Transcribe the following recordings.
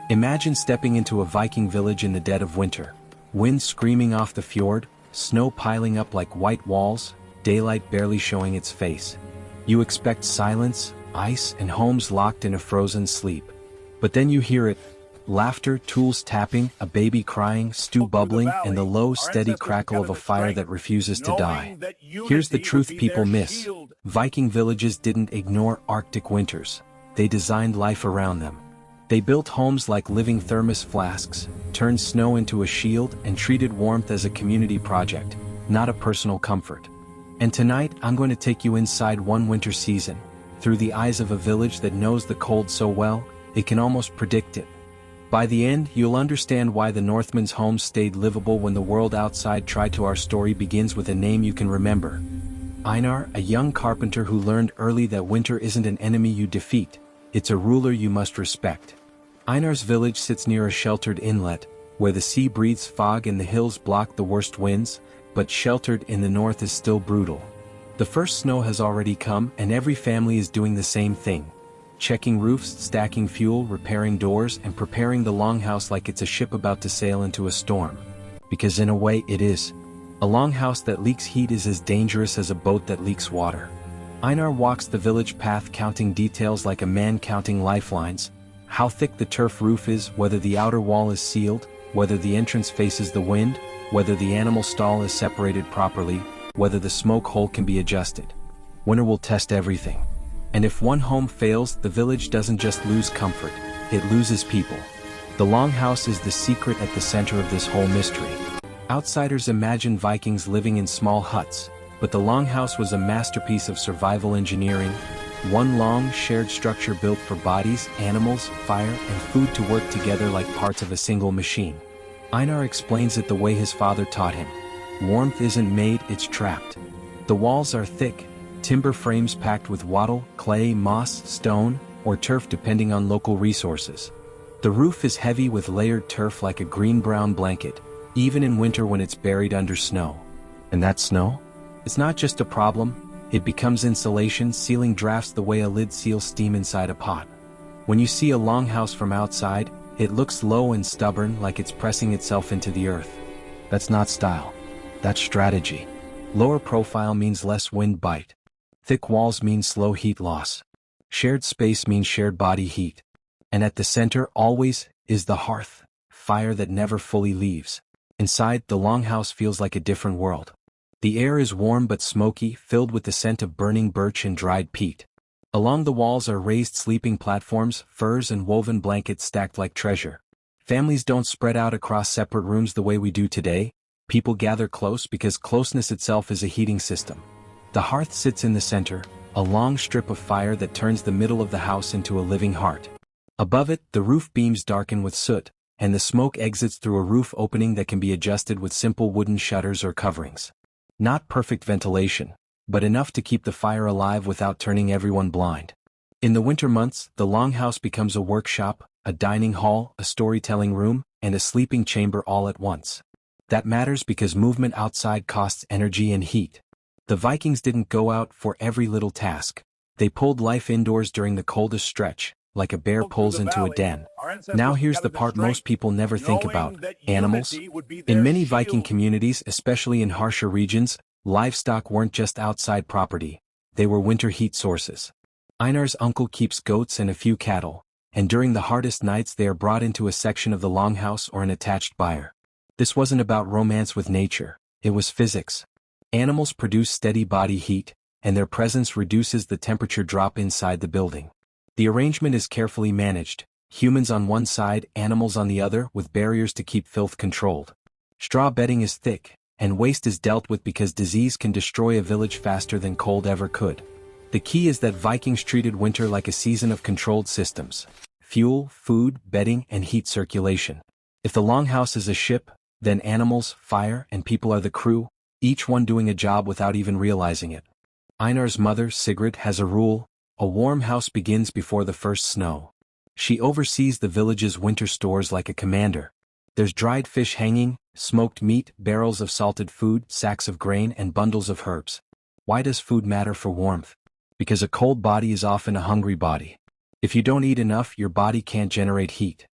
Imagine stepping into a Viking village in the dead of winter. Wind screaming off the fjord, snow piling up like white walls, daylight barely showing its face. You expect silence, ice, and homes locked in a frozen sleep. But then you hear it. Laughter, tools tapping, a baby crying, stew bubbling, and the low, steady crackle of a fire that refuses to die. Here's the truth people miss. Viking villages didn't ignore Arctic winters. They designed life around them. They built homes like living thermos flasks, turned snow into a shield, and treated warmth as a community project, not a personal comfort. And tonight, I'm going to take you inside one winter season, through the eyes of a village that knows the cold so well, it can almost predict it. By the end, you'll understand why the Northmen's homes stayed livable when the world outside tried to. Our story begins with a name you can remember. Einar, a young carpenter who learned early that winter isn't an enemy you defeat, it's a ruler you must respect. Einar's village sits near a sheltered inlet, where the sea breathes fog and the hills block the worst winds, but sheltered in the north is still brutal. The first snow has already come and every family is doing the same thing. Checking roofs, stacking fuel, repairing doors, and preparing the longhouse like it's a ship about to sail into a storm. Because in a way it is. A longhouse that leaks heat is as dangerous as a boat that leaks water. Einar walks the village path counting details like a man counting lifelines. How thick the turf roof is, whether the outer wall is sealed, whether the entrance faces the wind, whether the animal stall is separated properly, whether the smoke hole can be adjusted. Winter will test everything. And if one home fails, the village doesn't just lose comfort, it loses people. The longhouse is the secret at the center of this whole mystery. Outsiders imagine Vikings living in small huts, but the longhouse was a masterpiece of survival engineering, one long, shared structure built for bodies, animals, fire, and food to work together like parts of a single machine. Einar explains it the way his father taught him. Warmth isn't made, it's trapped. The walls are thick, timber frames packed with wattle, clay, moss, stone, or turf depending on local resources. The roof is heavy with layered turf like a green-brown blanket, even in winter when it's buried under snow. And that snow? It's not just a problem, it becomes insulation, sealing drafts the way a lid seals steam inside a pot. When you see a longhouse from outside, it looks low and stubborn like it's pressing itself into the earth. That's not style. That's strategy. Lower profile means less wind bite. Thick walls mean slow heat loss. Shared space means shared body heat. And at the center, always, is the hearth, fire that never fully leaves. Inside, the longhouse feels like a different world. The air is warm but smoky, filled with the scent of burning birch and dried peat. Along the walls are raised sleeping platforms, furs and woven blankets stacked like treasure. Families don't spread out across separate rooms the way we do today. People gather close because closeness itself is a heating system. The hearth sits in the center, a long strip of fire that turns the middle of the house into a living heart. Above it, the roof beams darken with soot, and the smoke exits through a roof opening that can be adjusted with simple wooden shutters or coverings. Not perfect ventilation, but enough to keep the fire alive without turning everyone blind. In the winter months, the longhouse becomes a workshop, a dining hall, a storytelling room, and a sleeping chamber all at once. That matters because movement outside costs energy and heat. The Vikings didn't go out for every little task. They pulled life indoors during the coldest stretch, like a bear pulls into a den. Now here's the part most people never think about: animals. In many Viking communities, especially in harsher regions, livestock weren't just outside property, they were winter heat sources. Einar's uncle keeps goats and a few cattle, and during the hardest nights they are brought into a section of the longhouse or an attached byre. This wasn't about romance with nature, it was physics. Animals produce steady body heat, and their presence reduces the temperature drop inside the building. The arrangement is carefully managed, humans on one side, animals on the other, with barriers to keep filth controlled. Straw bedding is thick, and waste is dealt with because disease can destroy a village faster than cold ever could. The key is that Vikings treated winter like a season of controlled systems: fuel, food, bedding, and heat circulation. If the longhouse is a ship, then animals, fire, and people are the crew, each one doing a job without even realizing it. Einar's mother, Sigrid, has a rule: a warm house begins before the first snow. She oversees the village's winter stores like a commander. There's dried fish hanging, smoked meat, barrels of salted food, sacks of grain, and bundles of herbs. Why does food matter for warmth? Because a cold body is often a hungry body. If you don't eat enough, your body can't generate heat.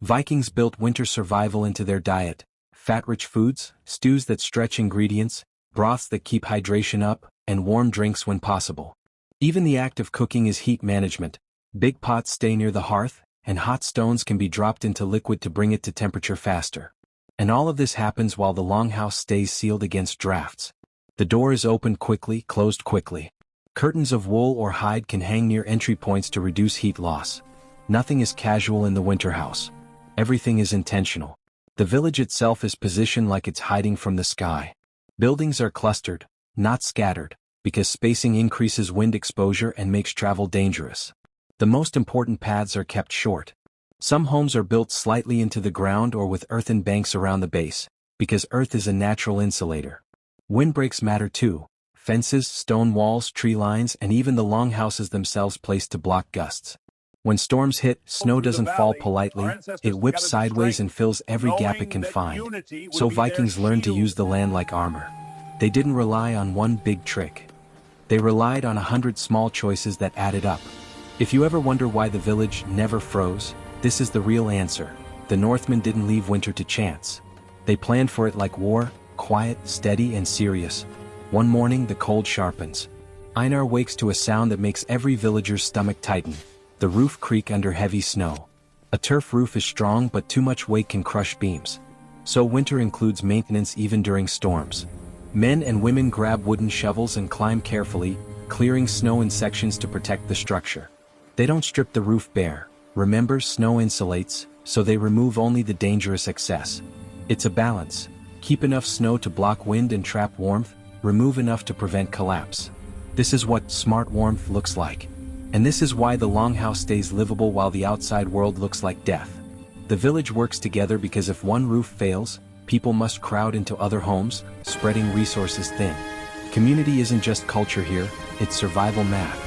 Vikings built winter survival into their diet: fat-rich foods, stews that stretch ingredients, broths that keep hydration up, and warm drinks when possible. Even the act of cooking is heat management. Big pots stay near the hearth, and hot stones can be dropped into liquid to bring it to temperature faster. And all of this happens while the longhouse stays sealed against drafts. The door is opened quickly, closed quickly. Curtains of wool or hide can hang near entry points to reduce heat loss. Nothing is casual in the winter house. Everything is intentional. The village itself is positioned like it's hiding from the sky. Buildings are clustered, not scattered, because spacing increases wind exposure and makes travel dangerous. The most important paths are kept short. Some homes are built slightly into the ground or with earthen banks around the base, because earth is a natural insulator. Windbreaks matter too: fences, stone walls, tree lines, and even the longhouses themselves placed to block gusts. When storms hit, snow doesn't fall politely, it whips sideways and fills every gap it can find. So Vikings learned to use the land like armor. They didn't rely on one big trick. They relied on 100 small choices that added up. If you ever wonder why the village never froze, this is the real answer. The Northmen didn't leave winter to chance. They planned for it like war: quiet, steady, and serious. One morning the cold sharpens. Einar wakes to a sound that makes every villager's stomach tighten: the roof creak under heavy snow. A turf roof is strong, but too much weight can crush beams. So winter includes maintenance even during storms. Men and women grab wooden shovels and climb carefully, clearing snow in sections to protect the structure. They don't strip the roof bare. Remember, snow insulates, so they remove only the dangerous excess. It's a balance. Keep enough snow to block wind and trap warmth, remove enough to prevent collapse. This is what smart warmth looks like. And this is why the longhouse stays livable while the outside world looks like death. The village works together because if one roof fails, people must crowd into other homes, spreading resources thin. Community isn't just culture here, it's survival math.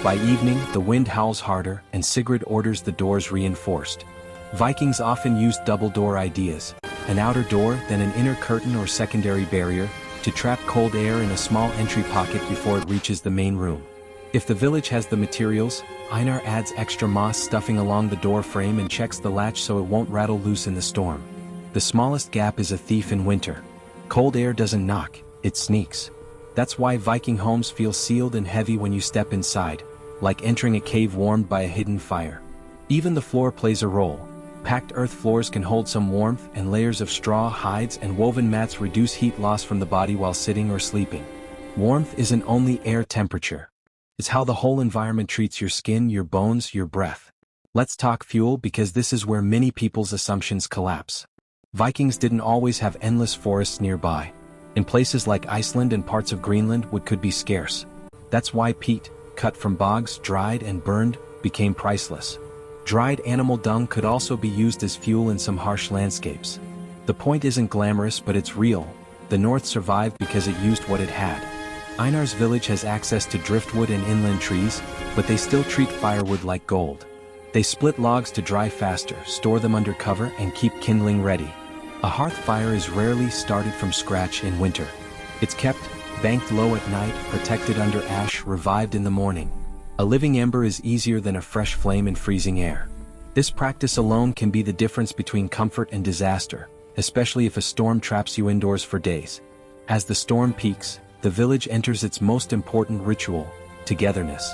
By evening, the wind howls harder, and Sigrid orders the doors reinforced. Vikings often used double-door ideas: an outer door, then an inner curtain or secondary barrier, to trap cold air in a small entry pocket before it reaches the main room. If the village has the materials, Einar adds extra moss stuffing along the door frame and checks the latch so it won't rattle loose in the storm. The smallest gap is a thief in winter. Cold air doesn't knock, it sneaks. That's why Viking homes feel sealed and heavy when you step inside, like entering a cave warmed by a hidden fire. Even the floor plays a role. Packed earth floors can hold some warmth, and layers of straw, hides, and woven mats reduce heat loss from the body while sitting or sleeping. Warmth isn't only air temperature. It's how the whole environment treats your skin, your bones, your breath. Let's talk fuel, because this is where many people's assumptions collapse. Vikings didn't always have endless forests nearby. In places like Iceland and parts of Greenland, wood could be scarce. That's why peat, cut from bogs, dried and burned, became priceless. Dried animal dung could also be used as fuel in some harsh landscapes. The point isn't glamorous, but it's real. The North survived because it used what it had. Einar's village has access to driftwood and inland trees, but they still treat firewood like gold. They split logs to dry faster, store them under cover, and keep kindling ready. A hearth fire is rarely started from scratch in winter. It's kept banked low at night, protected under ash, revived in the morning. A living ember is easier than a fresh flame in freezing air. This practice alone can be the difference between comfort and disaster, especially if a storm traps you indoors for days. As the storm peaks, the village enters its most important ritual: togetherness.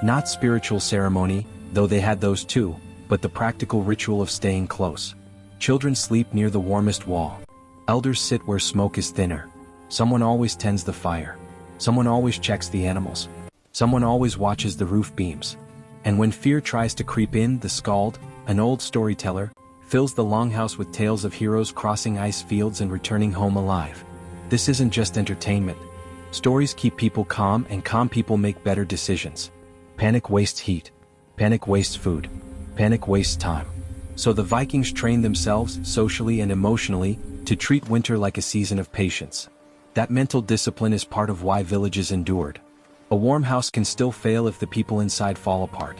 Not spiritual ceremony, though they had those too, but the practical ritual of staying close. Children sleep near the warmest wall. Elders sit where smoke is thinner. Someone always tends the fire. Someone always checks the animals. Someone always watches the roof beams. And when fear tries to creep in, the skald, an old storyteller, fills the longhouse with tales of heroes crossing ice fields and returning home alive. This isn't just entertainment. Stories keep people calm, and calm people make better decisions. Panic wastes heat. Panic wastes food. Panic wastes time. So the Vikings trained themselves, socially and emotionally, to treat winter like a season of patience. That mental discipline is part of why villages endured. A warm house can still fail if the people inside fall apart.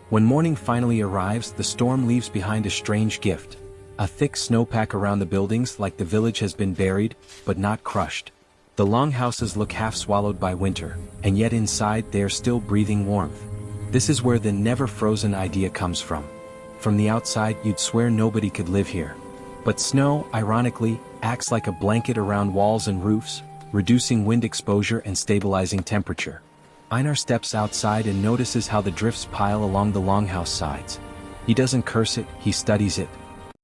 When morning finally arrives, the storm leaves behind a strange gift. A thick snowpack around the buildings, like the village has been buried, but not crushed. The longhouses look half swallowed by winter, and yet inside they are still breathing warmth. This is where the never-frozen idea comes from. From the outside you'd swear nobody could live here. But snow, ironically, acts like a blanket around walls and roofs, reducing wind exposure and stabilizing temperature. Einar steps outside and notices how the drifts pile along the longhouse sides. He doesn't curse it, he studies it.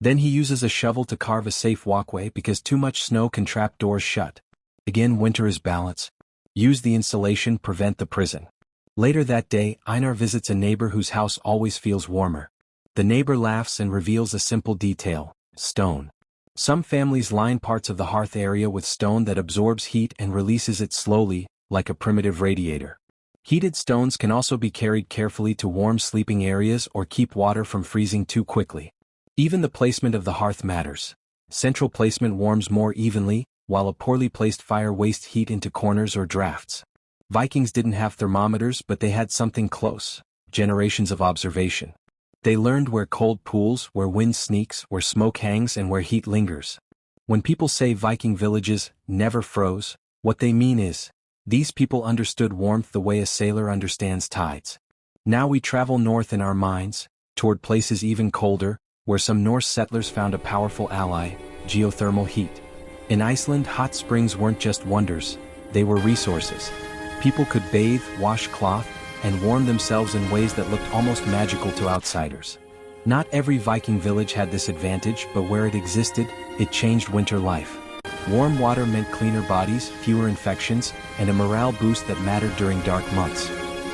Then he uses a shovel to carve a safe walkway because too much snow can trap doors shut. Again, winter is balance. Use the insulation, prevent the prison. Later that day, Einar visits a neighbor whose house always feels warmer. The neighbor laughs and reveals a simple detail: stone. Some families line parts of the hearth area with stone that absorbs heat and releases it slowly, like a primitive radiator. Heated stones can also be carried carefully to warm sleeping areas or keep water from freezing too quickly. Even the placement of the hearth matters. Central placement warms more evenly, while a poorly placed fire wastes heat into corners or drafts. Vikings didn't have thermometers, but they had something close: generations of observation. They learned where cold pools, where wind sneaks, where smoke hangs, and where heat lingers. When people say Viking villages never froze, what they mean is, these people understood warmth the way a sailor understands tides. Now we travel north in our minds, toward places even colder, where some Norse settlers found a powerful ally: geothermal heat. In Iceland, hot springs weren't just wonders, they were resources. People could bathe, wash cloth, and warm themselves in ways that looked almost magical to outsiders. Not every Viking village had this advantage, but where it existed, it changed winter life. Warm water meant cleaner bodies, fewer infections, and a morale boost that mattered during dark months.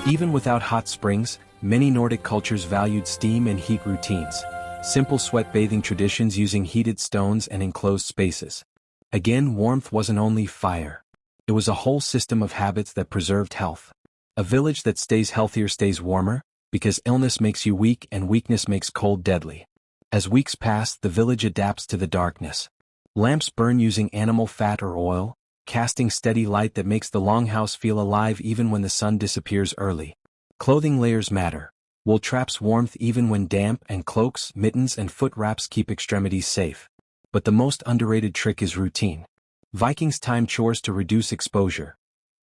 Even without hot springs, many Nordic cultures valued steam and heat routines. Simple sweat bathing traditions using heated stones and enclosed spaces. Again, warmth wasn't only fire. It was a whole system of habits that preserved health. A village that stays healthier stays warmer, because illness makes you weak and weakness makes cold deadly. As weeks pass, the village adapts to the darkness. Lamps burn using animal fat or oil, casting steady light that makes the longhouse feel alive even when the sun disappears early. Clothing layers matter. Wool traps warmth even when damp, and cloaks, mittens, and foot wraps keep extremities safe. But the most underrated trick is routine. Vikings timed chores to reduce exposure.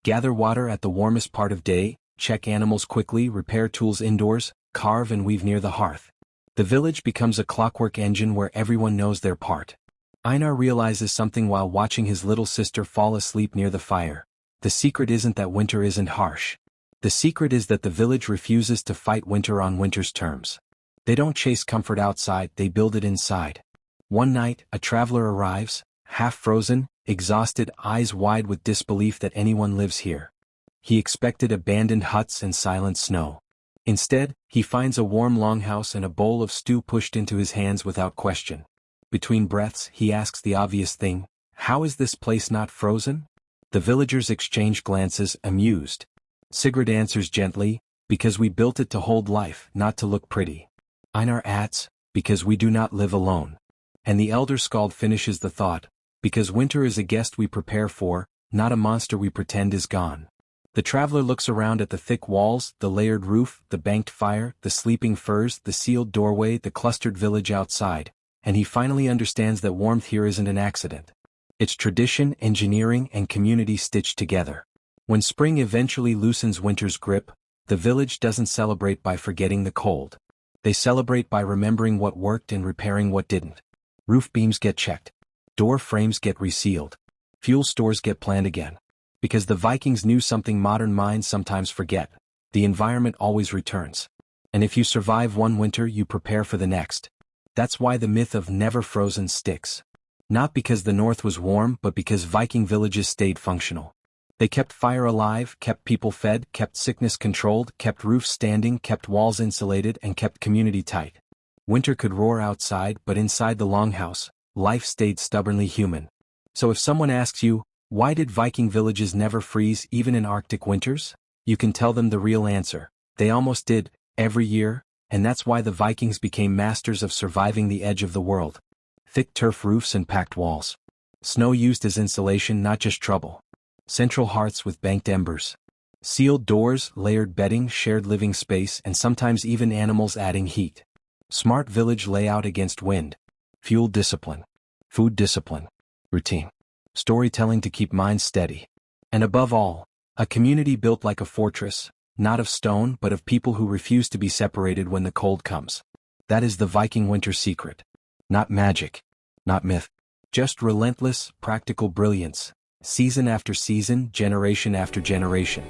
Gather water at the warmest part of day, check animals quickly, repair tools indoors, carve and weave near the hearth. The village becomes a clockwork engine where everyone knows their part. Einar realizes something while watching his little sister fall asleep near the fire. The secret isn't that winter isn't harsh. The secret is that the village refuses to fight winter on winter's terms. They don't chase comfort outside, they build it inside. One night, a traveler arrives, half frozen, exhausted, eyes wide with disbelief that anyone lives here. He expected abandoned huts and silent snow. Instead, he finds a warm longhouse and a bowl of stew pushed into his hands without question. Between breaths, he asks the obvious thing: how is this place not frozen? The villagers exchange glances, amused. Sigurd answers gently, because we built it to hold life, not to look pretty. Einar adds, because we do not live alone. And the elder skald finishes the thought, because winter is a guest we prepare for, not a monster we pretend is gone. The traveler looks around at the thick walls, the layered roof, the banked fire, the sleeping furs, the sealed doorway, the clustered village outside, and he finally understands that warmth here isn't an accident. It's tradition, engineering, and community stitched together. When spring eventually loosens winter's grip, the village doesn't celebrate by forgetting the cold. They celebrate by remembering what worked and repairing what didn't. Roof beams get checked. Door frames get resealed. Fuel stores get planned again. Because the Vikings knew something modern minds sometimes forget: the environment always returns. And if you survive one winter, you prepare for the next. That's why the myth of never frozen sticks. Not because the north was warm, but because Viking villages stayed functional. They kept fire alive, kept people fed, kept sickness controlled, kept roofs standing, kept walls insulated, and kept community tight. Winter could roar outside, but inside the longhouse, life stayed stubbornly human. So if someone asks you, why did Viking villages never freeze even in Arctic winters? You can tell them the real answer: they almost did, every year, and that's why the Vikings became masters of surviving the edge of the world. Thick turf roofs and packed walls. Snow used as insulation, not just trouble. Central hearths with banked embers. Sealed doors, layered bedding, shared living space, and sometimes even animals adding heat. Smart village layout against wind. Fuel discipline. Food discipline. Routine. Storytelling to keep minds steady. And above all, a community built like a fortress, not of stone but of people who refuse to be separated when the cold comes. That is the Viking winter secret. Not magic. Not myth. Just relentless, practical brilliance. Season after season, generation after generation.